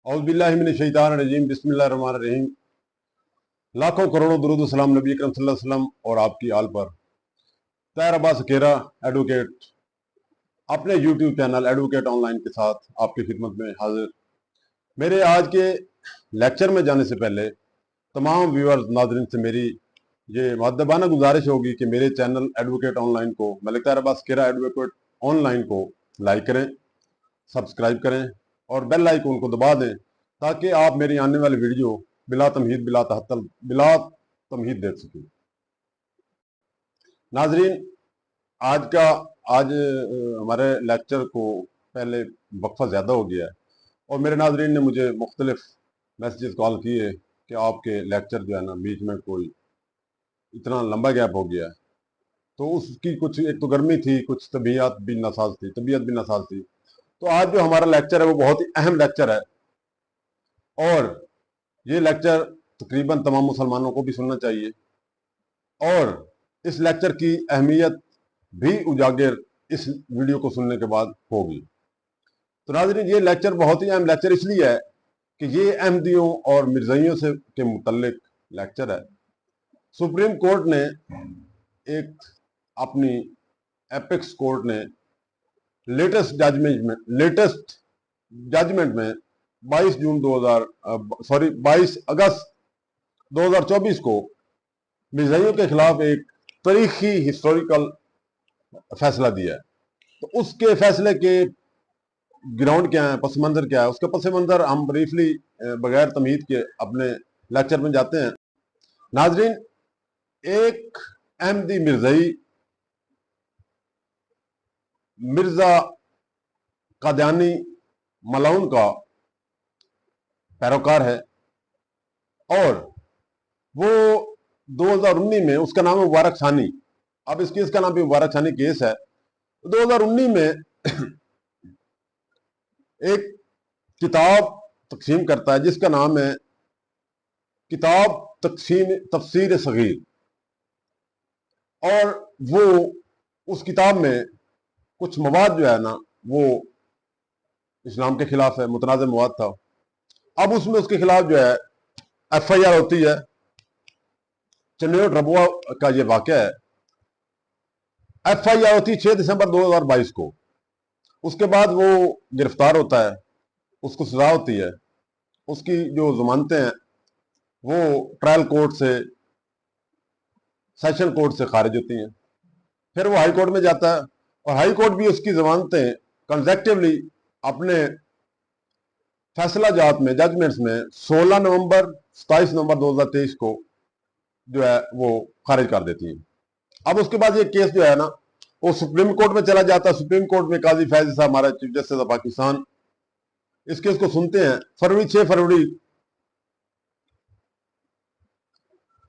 औज़ुबिल्लाहिमिनश्शैतानिर्रजीम बिस्मिल्लाहिर्रहमानिर्रहीम। लाखों करोड़ों दुरूद व सलाम नबी अकरम सल्लल्लाहु अलैहि वसल्लम और आपकी आल पर। ताहिर अब्बास अकेरा एडवोकेट अपने यूट्यूब चैनल एडवोकेट ऑनलाइन के साथ आपकी खिदमत में हाजिर। मेरे आज के लेक्चर में जाने से पहले तमाम व्यूअर्स नाज़रीन से मेरी ये मुअद्दबाना गुजारिश होगी कि मेरे चैनल एडवोकेट ऑनलाइन को मलिक ताहिर अब्बास अकेरा एडवोकेट ऑनलाइन को लाइक करें, सब्सक्राइब करें और बेल आइकन को दबा दें ताकि आप मेरी आने वाली वीडियो बिला तमहीद देख सकें। नाजरीन, आज हमारे लेक्चर को पहले वक्फा ज़्यादा हो गया है और मेरे नाजरीन ने मुझे मुख्तलिफ मैसेजेस कॉल किए कि आपके लेक्चर जो है ना बीच में कोई इतना लंबा गैप हो गया है। तो उसकी कुछ, एक तो गर्मी थी, कुछ तबीयत भी नासाज थी। तो आज जो हमारा लेक्चर है वो बहुत ही अहम लेक्चर है और ये लेक्चर तकरीबन तमाम मुसलमानों को भी सुनना चाहिए और इस लेक्चर की अहमियत भी उजागर इस वीडियो को सुनने के बाद होगी। तो नाज़रीन, ये लेक्चर बहुत ही अहम लेक्चर इसलिए है कि ये अहमदियों और मिर्ज़ाइयों से के मुतल्लिक लेक्चर है। सुप्रीम कोर्ट ने अपनी एपेक्स कोर्ट ने लेटेस्ट जजमेंट में 22 अगस्त 2024 को मिर्ज़ाइयों के खिलाफ एक तारीखी हिस्टोरिकल फैसला दिया है। तो उसके फैसले के ग्राउंड क्या है, पस मंजर क्या है, उसके पस मंजर हम ब्रीफली बगैर तमहीद के अपने लेक्चर में जाते हैं। नाजरीन, एक अहमदी मिर्ज़ाई मिर्जा कादियानी मलाउन का पैरोकार है और वो 2019 में, उसका नाम है मुबारक सानी। अब इस केस का नाम भी मुबारक सानी केस है। 2019 में एक किताब तकसीम करता है जिसका नाम है किताब तफसीर सगीर और वो उस किताब में कुछ मवाद जो है ना वो इस्लाम के खिलाफ है, मुतनाज़ मवाद था। अब उसमें उसके खिलाफ जो है FIR होती है। चन्नोट रबुआ का ये वाक़या है। FIR होती है 6 दिसंबर 2022 को। उसके बाद वो गिरफ्तार होता है, उसको सजा होती है, उसकी जो जमानतें हैं वो ट्रायल कोर्ट से, सेशन कोर्ट से खारिज होती हैं। फिर वो हाई कोर्ट में जाता है और हाई कोर्ट भी उसकी जमानतें कंसेक्टिवली अपने फैसला जात में, जजमेंट्स में 16 नवंबर 27 नवंबर 2023 को जो है वो खारिज कर देती है। अब उसके बाद ये केस जो है ना वो सुप्रीम कोर्ट में चला जाता है। सुप्रीम कोर्ट में काजी फैज साहब, हमारा चीफ जस्टिस ऑफ पाकिस्तान, इस केस को सुनते हैं।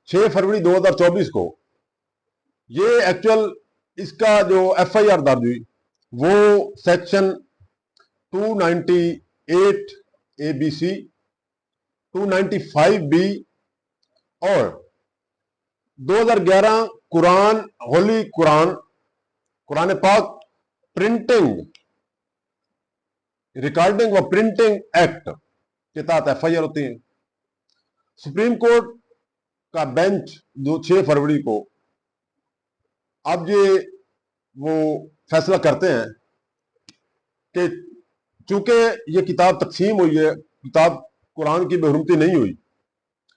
6 फरवरी 2024 को ये एक्चुअल इसका जो FIR दर्ज हुई वो सेक्शन 298 ABC, 295B और 2011 कुरान पाक प्रिंटिंग, रिकॉर्डिंग व प्रिंटिंग एक्ट के तहत FIR होती है। सुप्रीम कोर्ट का बेंच 6 फरवरी को अब वो फैसला करते हैं कि चूंकि ये किताब तकसीम हुई है, किताब कुरान की बेहुरमती नहीं हुई,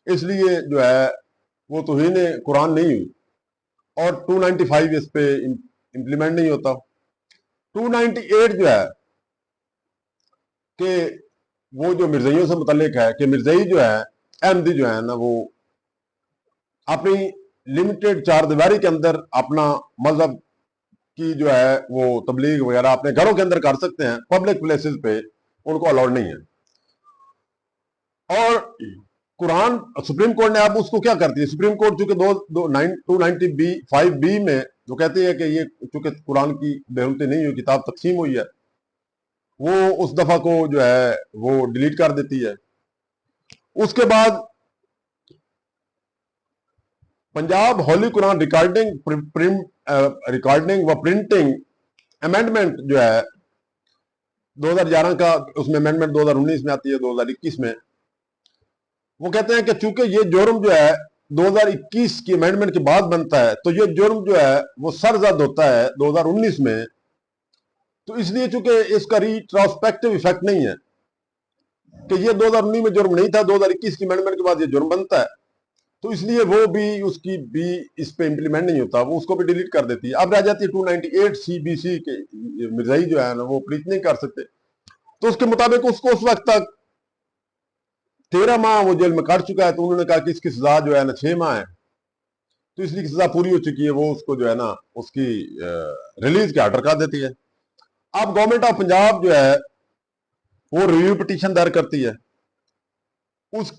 इसलिए जो है वो तौहीन कुरान नहीं हुई और 295 इस पे इम्प्लीमेंट नहीं होता। 298 जो है कि वो जो मिर्ज़ाइयों से मुतल्लिक है कि मिर्ज़ाई जो है, अहमदी जो है ना, वो अपनी लिमिटेड चार दीवारी के अंदर अपना मजहब की जो है वो तबलीग वगैरह अपने घरों के अंदर कर सकते हैं, पब्लिक प्लेसेस पे उनको अलाउड नहीं है। और कुरान, सुप्रीम कोर्ट ने अब उसको क्या करती है, सुप्रीम कोर्ट चूंकि 295B में जो कहती है कि ये चूंकि कुरान की बेहुरमती नहीं हुई, किताब तकसीम हुई है, वो उस दफा को जो है वो डिलीट कर देती है। उसके बाद पंजाब होली कुरान रिकॉर्डिंग व प्रिंटिंग अमेंडमेंट जो है 2011 का उसमें अमेंडमेंट 2019 में आती है, 2021 में। वो कहते हैं कि चूंकि ये जुर्म जो है 2021 की अमेंडमेंट के बाद बनता है, तो ये जुर्म जो है वो सरजद होता है 2019 में, तो इसलिए चूंकि इसका रिट्रोस्पेक्टिव इफेक्ट नहीं है कि ये 2019 में जुर्म नहीं था, 2021 की अमेंडमेंट के बाद ये जुर्म बनता है, तो इसलिए वो भी उसकी भी इस पे इंप्लीमेंट नहीं होता, वो उसको भी डिलीट कर देती है। अब रह जाती है 298 CBC के, मिर्जाई जो है ना वो प्रीच नहीं कर सकते, तो उसके मुताबिक उसको उस वक्त तक 13 माह वो जेल में काट चुका है, तो उन्होंने कहा कि इसकी सजा जो है ना 6 माह है, तो इसलिए सजा पूरी हो चुकी है, वो उसको जो है ना उसकी रिलीज के आर्डर कर देती है। अब गवर्नमेंट ऑफ पंजाब जो है वो रिव्यू पिटीशन दायर करती है। उस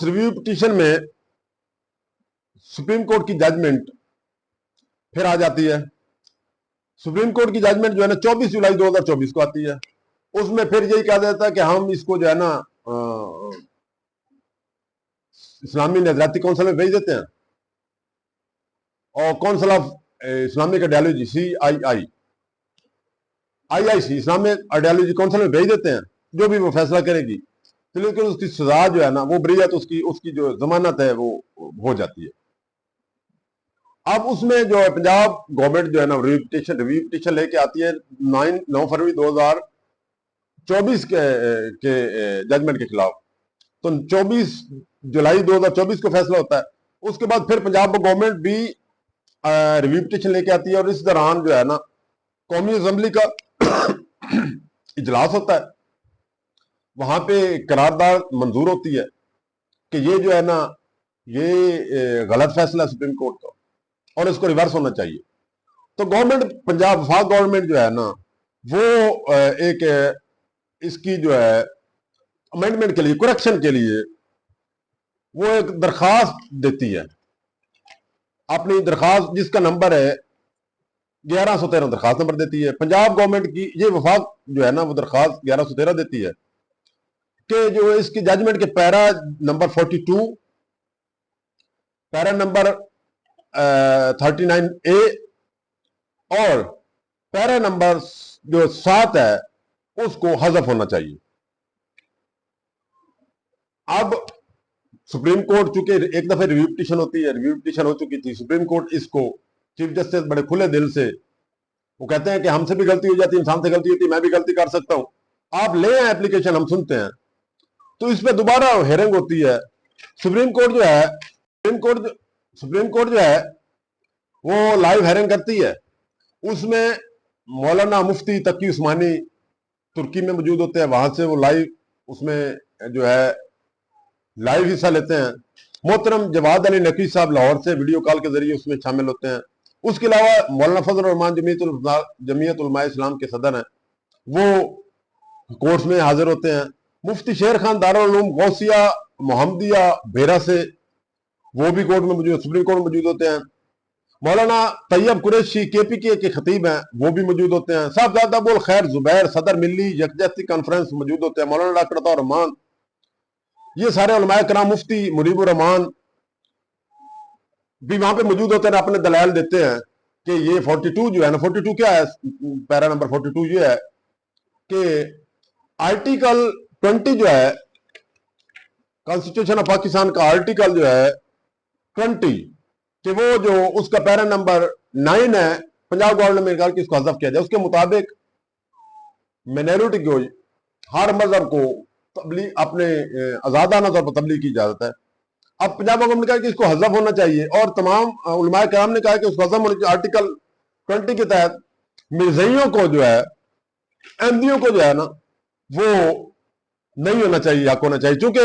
रिव्यू पिटीशन में सुप्रीम कोर्ट की जजमेंट फिर आ जाती है। सुप्रीम कोर्ट की जजमेंट जो है ना 24 जुलाई 2024 को आती है। उसमें फिर यही कहा जाता है कि हम इसको जो है ना इस्लामी नजराती काउंसिल में भेज देते हैं, और council of Islamic ideology IIC Islamic ideology council में भेज देते हैं, जो भी वो फैसला करेगी। तो लेकिन उसकी सजा जो है ना वो बरी है, तो उसकी जो जमानत है वो हो जाती है। अब उसमें जो है पंजाब गवर्नमेंट जो है ना रिव्यू पिटीशन लेके आती है 9 फरवरी 2024 के जजमेंट के खिलाफ। तो 24 जुलाई 2024 को फैसला होता है। उसके बाद फिर पंजाब गवर्नमेंट भी रिव्यू पिटीशन लेके आती है, और इस दौरान जो है ना कौमी असेंबली का इजलास होता है। वहां पे करारदाद मंजूर होती है कि ये जो है ना ये गलत फैसला है सुप्रीम कोर्ट का, और इसको रिवर्स होना चाहिए। तो गवर्नमेंट पंजाब वफाक गवर्नमेंट जो है ना वो एक इसकी जो है अमेंडमेंट के लिए, करेक्शन के लिए वो एक दरखास्त देती है, अपनी दरखास्त जिसका नंबर है 1113 दरखास्त नंबर देती है पंजाब गवर्नमेंट की। ये वफाक जो है ना वो दरखास्त 1113 देती है कि जो इसकी जजमेंट के para number 42, para number 39A और पैरा नंबर जो 7 है उसको हज़फ होना चाहिए। अब सुप्रीम कोर्ट चूंकि एक दफे रिव्यू पिटीशन होती है, रिव्यू पिटीशन हो चुकी थी, सुप्रीम कोर्ट इसको चीफ जस्टिस बड़े खुले दिल से वो कहते हैं कि हमसे भी गलती हो जाती है, इंसान से गलती होती है, मैं भी गलती कर सकता हूं, आप ले आए एप्लीकेशन, हम सुनते हैं। तो इस पर दोबारा हेयरिंग होती है। सुप्रीम कोर्ट जो है वो लाइव हेयरिंग करती है। उसमें मौलाना मुफ्ती तकी उस्मानी तुर्की में मौजूद होते हैं, वहां से वो लाइव उसमें जो है लाइव हिस्सा लेते हैं। मोहतरम जवाद अली नकवी साहब लाहौर से वीडियो कॉल के जरिए उसमें शामिल होते हैं। उसके अलावा मौलाना फजल रहमान जमीयत उलमा इस्लाम के सदर हैं, वो कोर्ट में हाजिर होते हैं। मुफ्ती शेर खान दारुल उलूम गौसिया मोहम्मदिया भेरा से वो भी कोर्ट में मौजूद, सुप्रीम कोर्ट में मौजूद होते हैं। मौलाना तैयब कुरैशी KPK के खतीब हैं, वो भी मौजूद होते हैं। साहबजादा अबुल खैर जुबैर सदर मिल्ली यकजहती कॉन्फ्रेंस मौजूद होते हैं। मौलाना डॉक्टर अता रहमान, ये सारे उलमाए कराम, मुफ्ती मुनीबुर रहमान भी वहां पे मौजूद होते हैं, अपने दलाल देते हैं कि ये 42 जो है ना, 42 क्या है, पैरा नंबर 42 ये है कि आर्टिकल 20 जो है कॉन्स्टिट्यूशन ऑफ पाकिस्तान का आर्टिकल जो है 20 कि वो जो उसका पैरा नंबर 9 है, पंजाब गवर्नमेंट ने कहा कि इसको हज़फ किया जाए। उसके मुताबिक माइनॉरिटी को, हर मजहब को तबलीग अपने आजादाना तौर पर तबलीग की इजाजत है। अब पंजाब गवर्नमेंट ने कहा कि इसको हज़फ होना चाहिए, और तमाम उलमाए कराम ने कहा कि उसको हज़फ होना चाहिए। आर्टिकल 20 के तहत मिर्ज़इयों को जो है, अहमदियों को जो है ना वो नहीं होना चाहिए, हक होना चाहिए, क्योंकि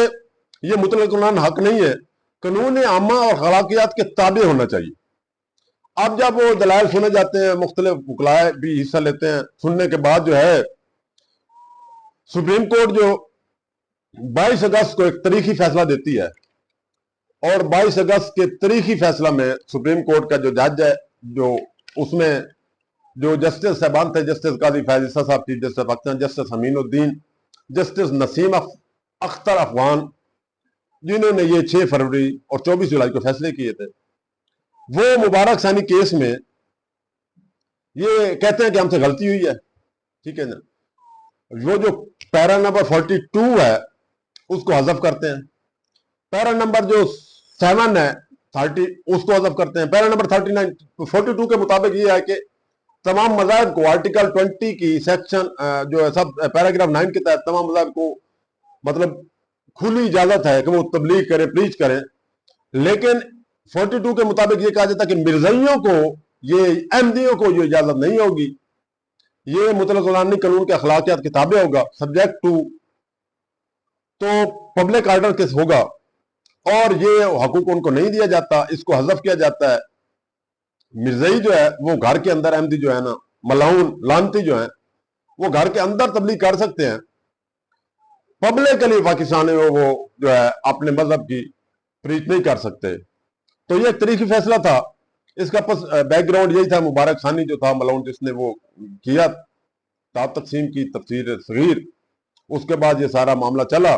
ये मुतलक़न हक नहीं है, कानून आमा और अखलाकियात के ताबे होना चाहिए। अब जब वो दलाइल सुने जाते हैं, मुख्तलिफ वकलाए भी हिस्सा लेते हैं, सुनने के बाद जो है सुप्रीम कोर्ट जो 22 अगस्त को एक तारीखी फैसला देती है, और 22 अगस्त के तारीखी फैसला में सुप्रीम कोर्ट का जो जज है, जो उसमें जो जस्टिस साहबान थे, जस्टिस काजी फैज ईसा साहब, chief justice Pakistan, justice Aminuddin, justice Naseem Akhtar Afghan, जिन्होंने ये 6 फरवरी और 24 जुलाई को फैसले किए थे, वो मुबारक सानी केस में ये कहते हैं कि हमसे गलती हुई है, ठीक है ना। वो जो पैरा नंबर 42 है उसको हज़फ करते हैं, पैरा नंबर जो 7 है 30 उसको हज़फ करते हैं, पैरा नंबर 42 के मुताबिक ये है कि तमाम मज़ाहिब को आर्टिकल 20 की सेक्शन जो है सब पैराग्राफ 9 के तहत तमाम मज़ाहिब को मतलब खुली इजाजत है कि वो तबलीग करें, प्रीच करें, लेकिन 42 के मुताबिक ये कहा जाता है कि मिर्ज़ाइयों को, ये अहमदियों को ये इजाजत नहीं होगी, ये मुतलक़ क़ुरानी कानून के अखलाकियात के ताबे होगा, सब्जेक्ट टू तो पब्लिक आर्डर केस होगा, और ये हकूक उनको नहीं दिया जाता, इसको हज़फ किया जाता है। मिर्ज़ाई जो है वो घर के अंदर, अहमदी जो है ना, मलाउन लानती जो है वो घर के अंदर तबलीग कर सकते हैं, पब्लिकली पाकिस्तान में वो जो है अपने मजहब की प्रीच नहीं कर सकते। तो ये एक तरीकी फैसला था, इसका बैकग्राउंड यही था, मुबारक सानी जो था मलाउन जिसने वो किया ताब तकसीम की तफसीर सगीर, उसके बाद ये सारा मामला चला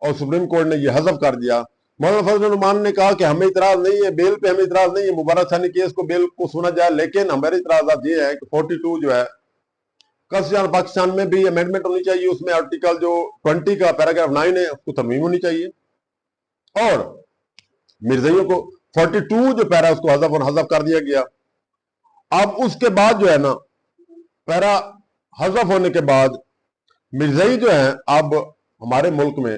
और सुप्रीम कोर्ट ने ये हज़फ कर दिया। मौलाना फजल रहमान ने कहा कि हमें इतराज नहीं है, बेल पे हमें इतराज नहीं है, मुबारक सानी केस को बेल को सुना जाए, लेकिन हमारे इतराज़ात ये है कि 42 जो है कॉन्स्टिट्यूशन पाकिस्तान में भी अमेंडमेंट होनी चाहिए, उसमें आर्टिकल जो 20 का पैराग्राफ 9 है उसको तरमीम होनी चाहिए, और मिर्ज़ाइयों को 42 जो पैरा उसको हज़फ कर दिया गया। अब उसके बाद जो है ना, पैरा हज़फ होने के बाद मिर्ज़ाई जो है अब हमारे मुल्क में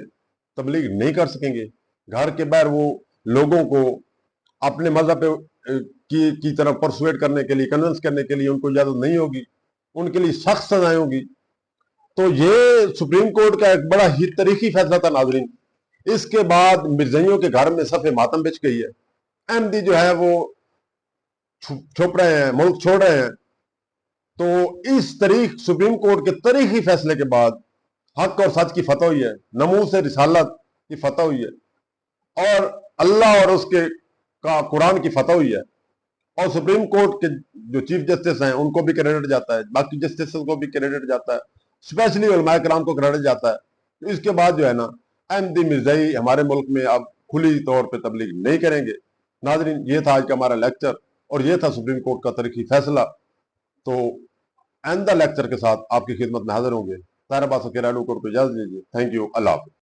तबलीग नहीं कर सकेंगे, घर के बाहर वो लोगों को अपने मजहब की तरफ परसुएट करने के लिए, कन्विंस करने के लिए उनको इजाजत नहीं होगी, उनके लिए सख्त सजाएं होगी। तो ये सुप्रीम कोर्ट का एक बड़ा ही तारीखी फैसला था नाज़रीन। इसके बाद मिर्ज़ाइयों के घर में सफ़े मातम बिछ गई है, अहमदी जो है वो छुप रहे हैं, मुल्क छोड़ रहे हैं। तो इस तारीख सुप्रीम कोर्ट के तारीखी फैसले के बाद हक और सच की फतह हुई है, नमूस रिसालत की फतह हुई है, और अल्लाह और उसके का कुरान की फतह हुई है, और सुप्रीम कोर्ट के जो चीफ जस्टिस हैं उनको भी क्रेडिट जाता है, बाकी जस्टिस को भी क्रेडिट जाता है, स्पेशली उलमाए कराम को क्रेडिट जाता है। तो इसके बाद जो है ना, अहमदी मिर्ज़ाई हमारे मुल्क में अब खुली तौर पर तबलीग नहीं करेंगे। नाज़रीन, ये था आज का हमारा लेक्चर, और ये था सुप्रीम कोर्ट का तारीखी फैसला। तो आइंदा लेक्चर के साथ आपकी खिदमत में हाजिर होंगे। तारा बास को इजाजत दीजिए। थैंक यू, अल्लाह हाफ़िज़।